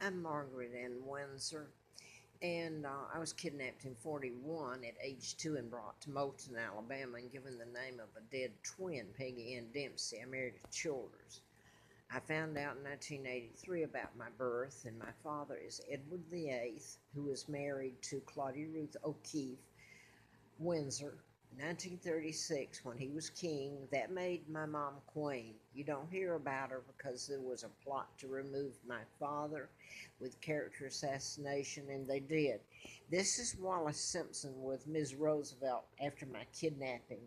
I'm Margaret Ann Windsor, and I was kidnapped in 41 at age 2 and brought to Moulton, Alabama, and given the name of a dead twin, Peggy Ann Dempsey. I married at Childers. I found out in 1983 about my birth, and my father is Edward VIII, who was married to Claudia Ruth O'Keefe, Windsor, 1936, when he was king. That made my mom queen. You don't hear about her because there was a plot to remove my father with character assassination, and they did. This is Wallace Simpson with Ms. Roosevelt after my kidnapping,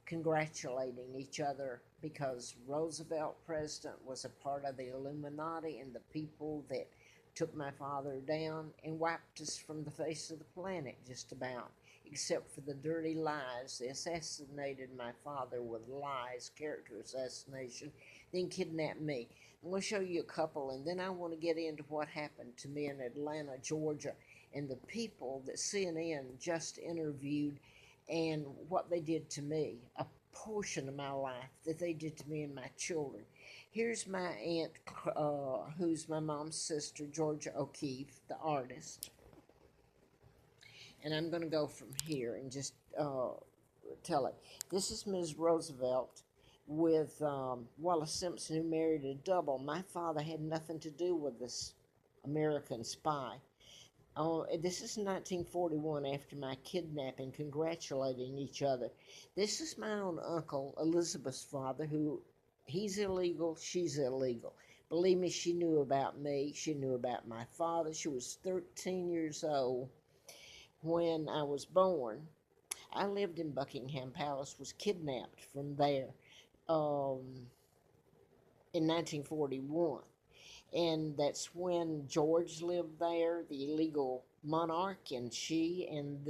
congratulating each other because Roosevelt, president, was a part of the Illuminati and the people that took my father down and wiped us from the face of the planet, just about, except for the dirty lies. They assassinated my father with lies, character assassination, then kidnapped me. I'm going to show you a couple, and then I want to get into what happened to me in Atlanta, Georgia, and the people that CNN just interviewed and what they did to me, a portion of my life that they did to me and my children. Here's my aunt, who's my mom's sister, Georgia O'Keefe, the artist. And I'm going to go from here and just tell it. This is Ms. Roosevelt with Wallace Simpson, who married a double. My father had nothing to do with this American spy. This is 1941 after my kidnapping, congratulating each other. This is my own uncle, Elizabeth's father, who he's illegal, she's illegal. Believe me, she knew about me. She knew about my father. She was 13 years old when I was born. I lived in Buckingham Palace, was kidnapped from there um, in 1941. And that's when George lived there, the illegal monarch, and she and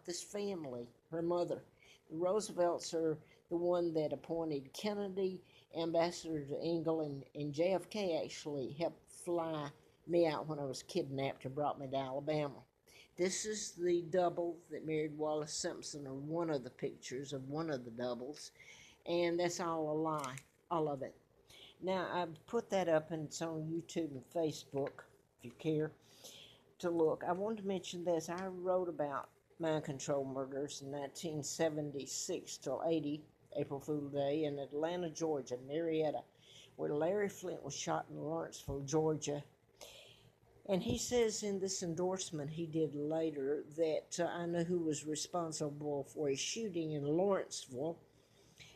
this family, her mother. The Roosevelts are the one that appointed Kennedy ambassador to England, and JFK actually helped fly me out when I was kidnapped and brought me to Alabama. This is the double that married Wallace Simpson, or one of the pictures of one of the doubles, and that's all a lie, all of it. Now, I've put that up and it's on YouTube and Facebook, if you care to look. I wanted to mention this. I wrote about mind control murders in 1976 till 80, April Fool Day, in Atlanta, Georgia, Marietta, where Larry Flint was shot in Lawrenceville, Georgia. And he says in this endorsement he did later that I know who was responsible for a shooting in Lawrenceville.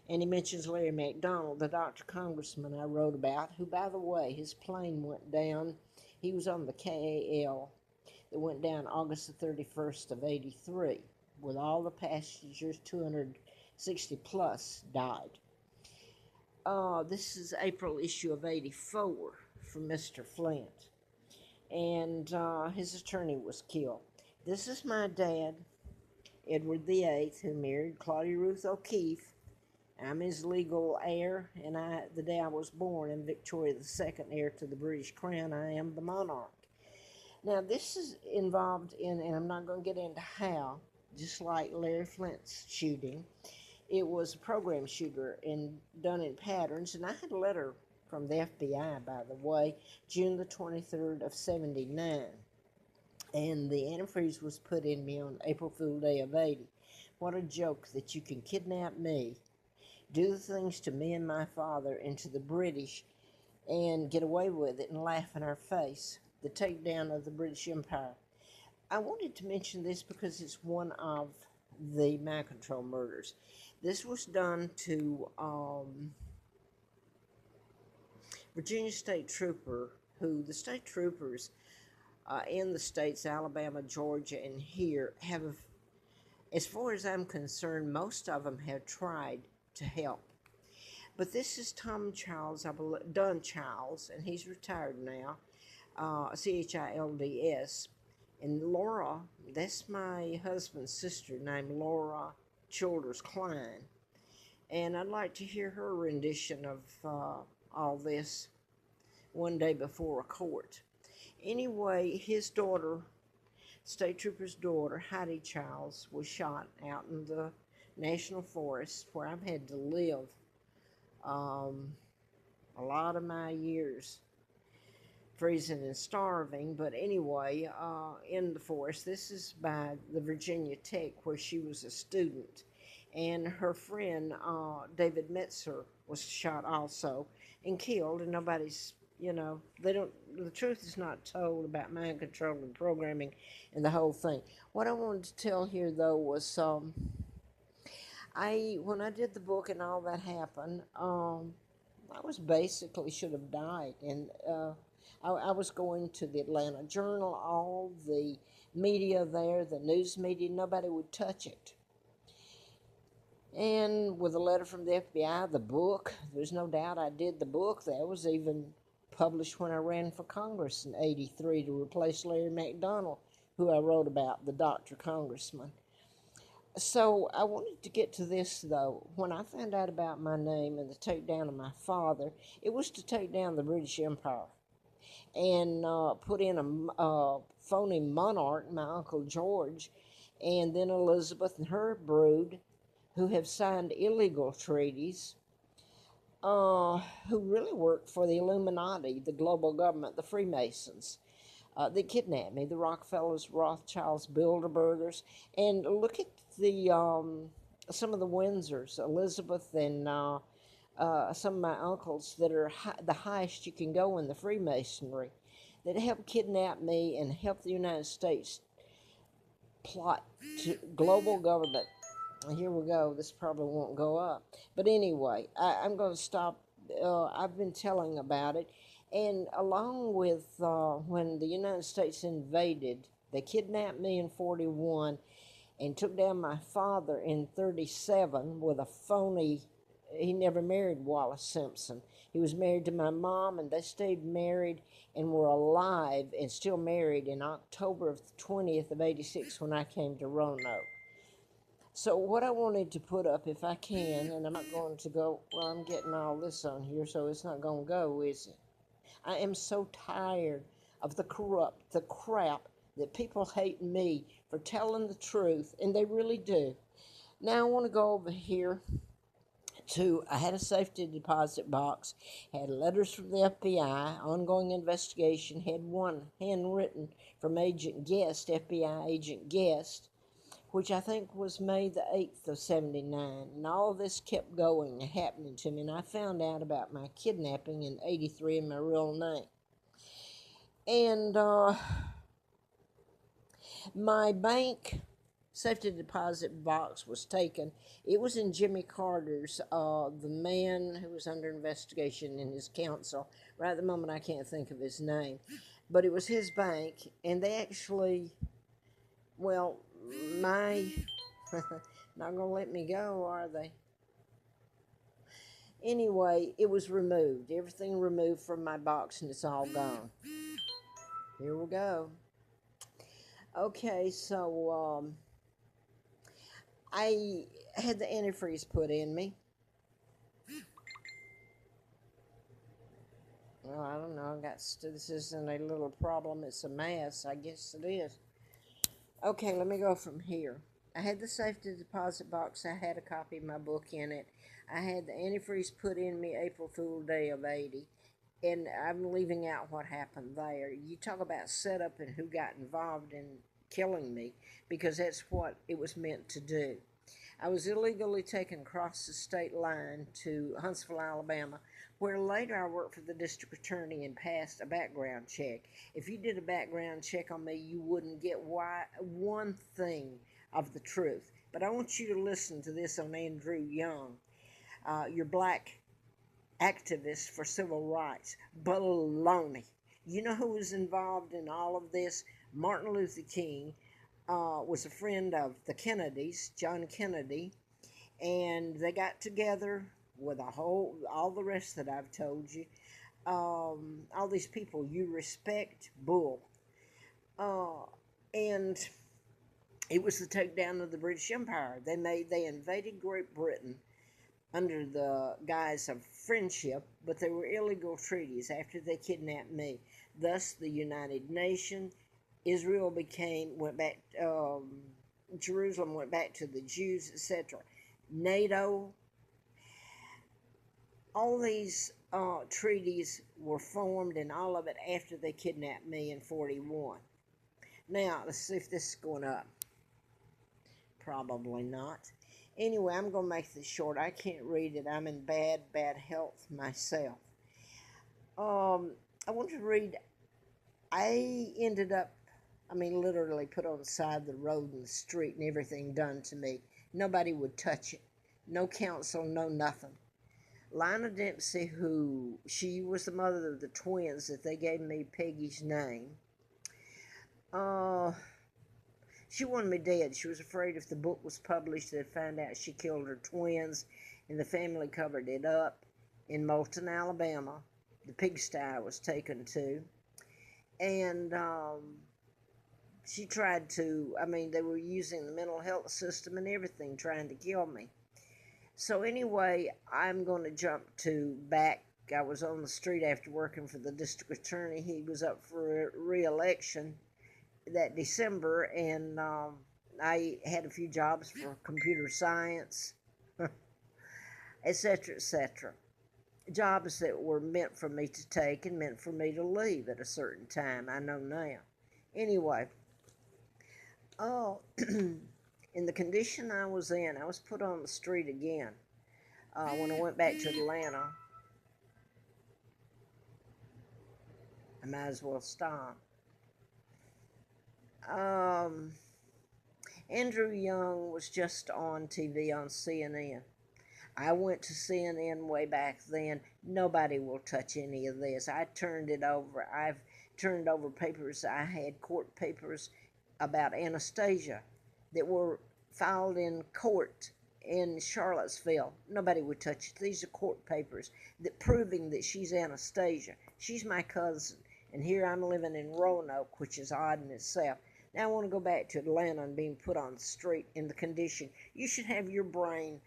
And he mentions Larry McDonald, the doctor congressman I wrote about, who, by the way, his plane went down. He was on the KAL that went down August the 31st of 83, with all the passengers, 260 plus, died. This is April issue of 84 from Mr. Flint. And his attorney was killed. This is my dad, Edward VIII, who married Claudia Ruth O'Keefe. I'm his legal heir, and the day I was born, am Victoria II, heir to the British crown. I am the monarch. Now, this is involved in, and I'm not going to get into how, just like Larry Flint's shooting, it was a program shooter and done in patterns. And I had a letter from the FBI, by the way, June the 23rd of 79. And the antifreeze was put in me on April Fool Day of 80. What a joke that you can kidnap me, do the things to me and my father and to the British, and get away with it and laugh in our face. The takedown of the British Empire. I wanted to mention this because it's one of the mind control murders. This was done to Virginia State Trooper, who the state troopers in the states, Alabama, Georgia, and here have, as far as I'm concerned, most of them have tried to help. But this is Tom Childs, Dunn Childs, and he's retired now, Childs. And Laura, that's my husband's sister, named Laura Childers Klein. And I'd like to hear her rendition of all this one day before a court. Anyway, his daughter, State Trooper's daughter, Heidi Childs, was shot out in the National Forest where I've had to live a lot of my years. freezing and starving. But anyway, in the forest, this is by the Virginia Tech where she was a student. And her friend, David Metzer, was shot also and killed. And nobody's, they don't, the truth is not told about mind control and programming and the whole thing. What I wanted to tell here, though, was when I did the book and all that happened, I was basically should have died. And I was going to the Atlanta Journal, all the media there, the news media, nobody would touch it. And with a letter from the FBI, the book, there's no doubt I did the book. That was even published when I ran for Congress in '83 to replace Larry McDonald, who I wrote about, the doctor congressman. So I wanted to get to this, though. When I found out about my name and the takedown of my father, it was to take down the British Empire and put in a phony monarch, my Uncle George, and then Elizabeth and her brood, who have signed illegal treaties, who really work for the Illuminati, the global government, the Freemasons. They kidnapped me, the Rockefellers, Rothschilds, Bilderbergers, and look at the some of the Windsors, Elizabeth and some of my uncles that are the highest you can go in the Freemasonry, that helped kidnap me and help the United States plot to global government. Here we go. This probably won't go up. But anyway, I'm going to stop. I've been telling about it. And along with when the United States invaded, they kidnapped me in 41 and took down my father in 37 with a phony. He never married Wallace Simpson. He was married to my mom, and they stayed married and were alive and still married in October of the 20th of 86 when I came to Roanoke. So what I wanted to put up, if I can, and I'm not going to go, well, I'm getting all this on here, so it's not going to go, is it? I am so tired of the crap that people hate me for telling the truth, and they really do. Now I want to go over here I had a safety deposit box, had letters from the FBI, ongoing investigation, had one handwritten from Agent Guest, FBI Agent Guest, which I think was May the 8th of 79. And all of this kept going and happening to me. And I found out about my kidnapping in 83 in my real name. And my bank safety deposit box was taken. It was in Jimmy Carter's, the man who was under investigation in his counsel. Right at the moment, I can't think of his name. But it was his bank. And they actually, well, my... not going to let me go, are they? Anyway, it was removed. Everything removed from my box, and it's all gone. Here we go. Okay, so I had the antifreeze put in me. Well, I don't know. This isn't a little problem. It's a mess. I guess it is. Okay, let me go from here. I had the safety deposit box. I had a copy of my book in it. I had the antifreeze put in me April Fool Day of 80. And I'm leaving out what happened there. You talk about setup and who got involved in killing me, because that's what it was meant to do. I was illegally taken across the state line to Huntsville, Alabama, where later I worked for the district attorney and passed a background check. If you did a background check on me, you wouldn't get one thing of the truth. But I want you to listen to this on Andrew Young, your black activist for civil rights. Baloney. You know who was involved in all of this? Martin Luther King was a friend of the Kennedys, John Kennedy, and they got together with all the rest that I've told you. All these people you respect, bull. And it was the takedown of the British Empire. They invaded Great Britain under the guise of friendship, but they were illegal treaties after they kidnapped me. Thus, the United Nations, Israel went back, Jerusalem went back to the Jews, etc. NATO, all these treaties were formed and all of it after they kidnapped me in 41. Now, let's see if this is going up. Probably not. Anyway, I'm going to make this short. I can't read it. I'm in bad health myself. I want to read. I ended up, literally put on the side of the road and the street and everything done to me. Nobody would touch it. No counsel, no nothing. Lina Dempsey, she was the mother of the twins that they gave me Peggy's name. She wanted me dead. She was afraid if the book was published, they'd find out she killed her twins, and the family covered it up in Moulton, Alabama. The pigsty I was taken to. And she tried to, they were using the mental health system and everything trying to kill me. So anyway, I'm going to jump to back. I was on the street after working for the district attorney. He was up for re-election that December, and I had a few jobs for computer science, etc., etc. Jobs that were meant for me to take and meant for me to leave at a certain time. I know now. Anyway, in the condition I was in, I was put on the street again when I went back to Atlanta. I might as well stop. Andrew Young was just on TV on CNN. I went to CNN way back then. Nobody will touch any of this. I turned it over. I've turned over papers. I had court papers about Anastasia that were filed in court in Charlottesville. Nobody would touch it. These are court papers that proving that she's Anastasia. She's my cousin, and here I'm living in Roanoke, which is odd in itself. Now I want to go back to Atlanta and being put on the street in the condition. You should have your brain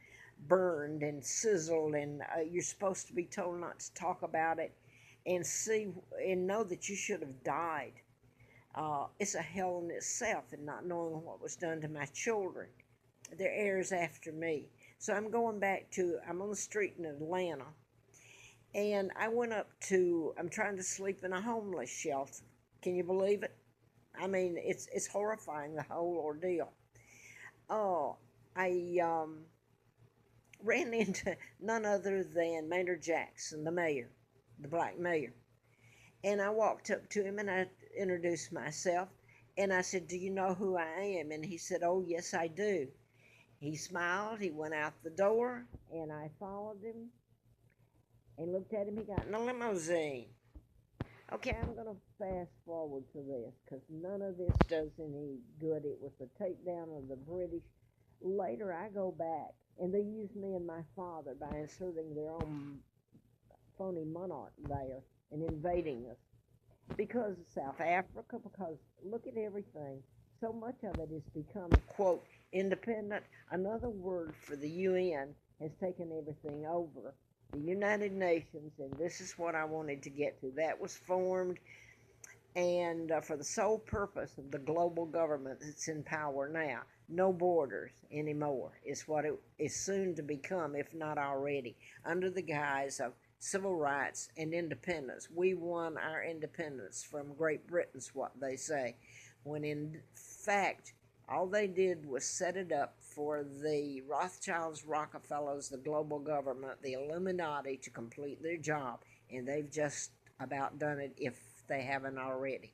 burned and sizzled, and you're supposed to be told not to talk about it and see and know that you should have died. It's a hell in itself, and not knowing what was done to my children. They're heirs after me. So I'm on the street in Atlanta, and I'm trying to sleep in a homeless shelter. Can you believe it? It's horrifying, the whole ordeal. I ran into none other than Maynard Jackson, the mayor, the black mayor. And I walked up to him and I introduced myself. And I said, "Do you know who I am?" And he said, "Oh, yes, I do." He smiled. He went out the door. And I followed him and looked at him. He got in a limousine. Okay, I'm going to fast forward to this because none of this does any good. It was the takedown of the British. Later, I go back, and they used me and my father by inserting their own phony monarch there and invading us. Because of South Africa, because look at everything. So much of it has become, quote, independent. Another word for the UN has taken everything over. The United Nations, and this is what I wanted to get to. That was formed, and for the sole purpose of the global government that's in power now. No borders anymore is what it is soon to become, if not already, under the guise of civil rights and independence. We won our independence from Great Britain's what they say, when in fact all they did was set it up for the Rothschilds, Rockefellers, the global government, the Illuminati to complete their job, and they've just about done it if they haven't already.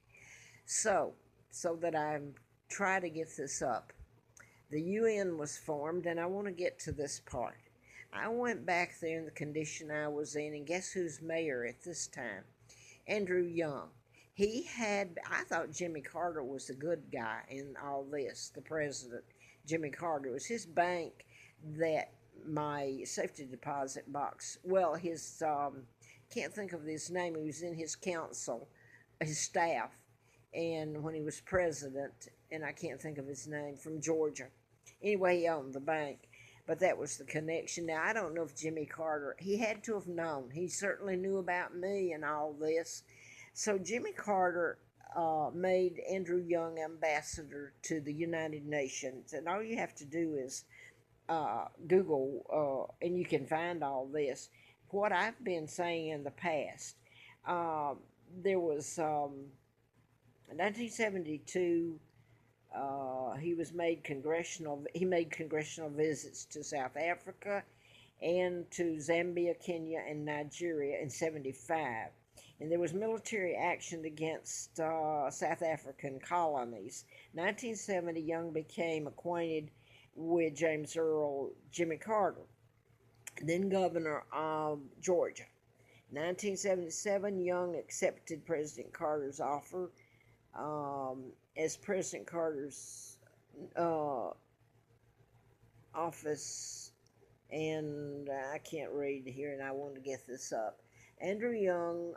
So that I'm trying to get this up. The UN was formed, and I want to get to this part. I went back there in the condition I was in, and guess who's mayor at this time? Andrew Young. I thought Jimmy Carter was the good guy in all this, the president. Jimmy Carter. It was his bank that my safety deposit box, can't think of his name, he was in his council, his staff, and when he was president, and I can't think of his name, from Georgia. Anyway, he owned the bank. But that was the connection. Now, I don't know if Jimmy Carter, he had to have known. He certainly knew about me and all this. So Jimmy Carter made Andrew Young ambassador to the United Nations. And all you have to do is Google, and you can find all this. what I've been saying in the past. Uh, there was 1972. He made congressional visits to South Africa and to Zambia, Kenya, and Nigeria in 75. And there was military action against South African colonies. 1970, Young became acquainted with James Earl Jimmy Carter, then governor of Georgia. 1977, Young accepted President Carter's offer as President Carter's uh, office, and I can't read here, and I want to get this up. Andrew Young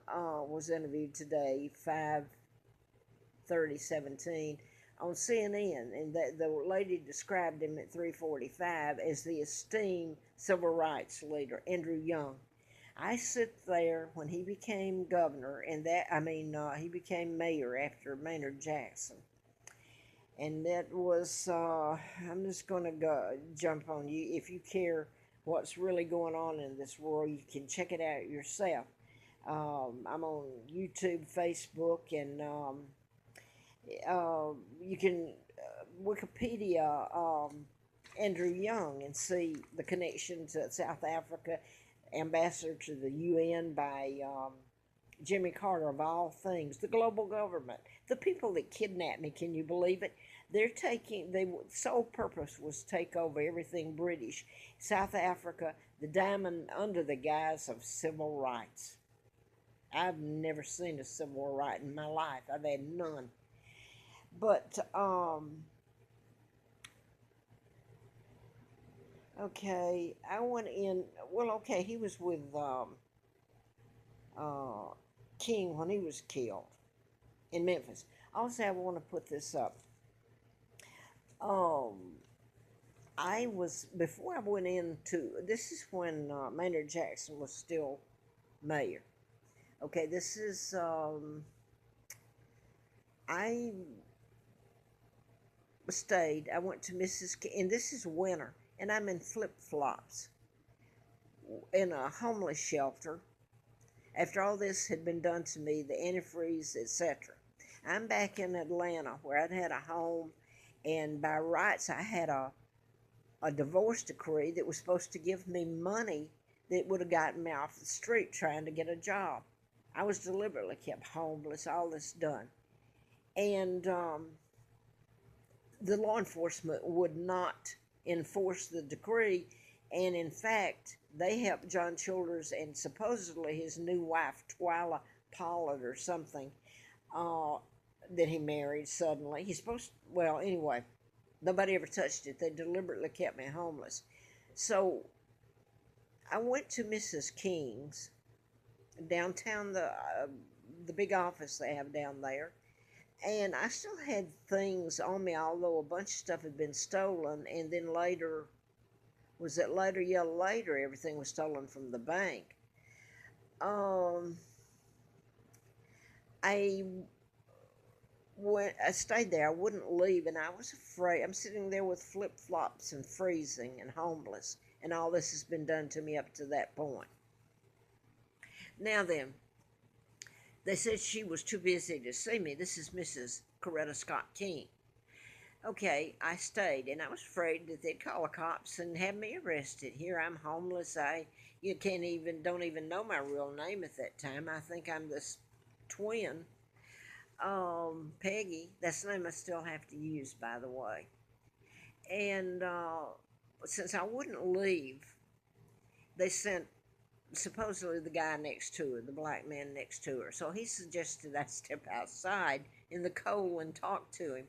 was interviewed today, 5/30/17, on CNN, and the lady described him at 3:45 as the esteemed civil rights leader, Andrew Young. I sit there when he became governor, and he became mayor after Maynard Jackson. And that was, I'm just going to go jump on you. If you care what's really going on in this world, you can check it out yourself. I'm on YouTube, Facebook, and you can Wikipedia Andrew Young and see the connection to South Africa, ambassador to the UN by Jimmy Carter, of all things, the global government, the people that kidnapped me. Can you believe it? Their sole purpose was take over everything British, South Africa, the diamond under the guise of civil rights. I've never seen a civil right in my life. I've had none. But okay, I went in. Well, okay, he was with King when he was killed in Memphis. Also, I want to put this up. I was, before I went into, this is when Maynard Jackson was still mayor. Okay, this is, I went to and this is winter, and I'm in flip-flops in a homeless shelter after all this had been done to me, the antifreeze, etc. I'm back in Atlanta where I'd had a home, and by rights I had a divorce decree that was supposed to give me money that would have gotten me off the street trying to get a job. I was deliberately kept homeless, all this done. And the law enforcement would not enforce the decree, and in fact, they helped John Childers and supposedly his new wife, Twyla Pollard or something, that he married suddenly. Well, anyway, nobody ever touched it. They deliberately kept me homeless. So I went to Mrs. King's downtown, the big office they have down there, and I still had things on me, although a bunch of stuff had been stolen, and then later, everything was stolen from the bank. I stayed there. I wouldn't leave, and I was afraid. I'm sitting there with flip-flops and freezing and homeless, and all this has been done to me up to that point. Now then, they said she was too busy to see me. This is Mrs. Coretta Scott King. Okay, I stayed, and I was afraid that they'd call the cops and have me arrested. Here I'm homeless. You don't even know my real name at that time. I think I'm this twin, Peggy. That's the name I still have to use, by the way. And since I wouldn't leave, they sent supposedly the guy next to her, the black man next to her. So he suggested I step outside in the cold and talk to him.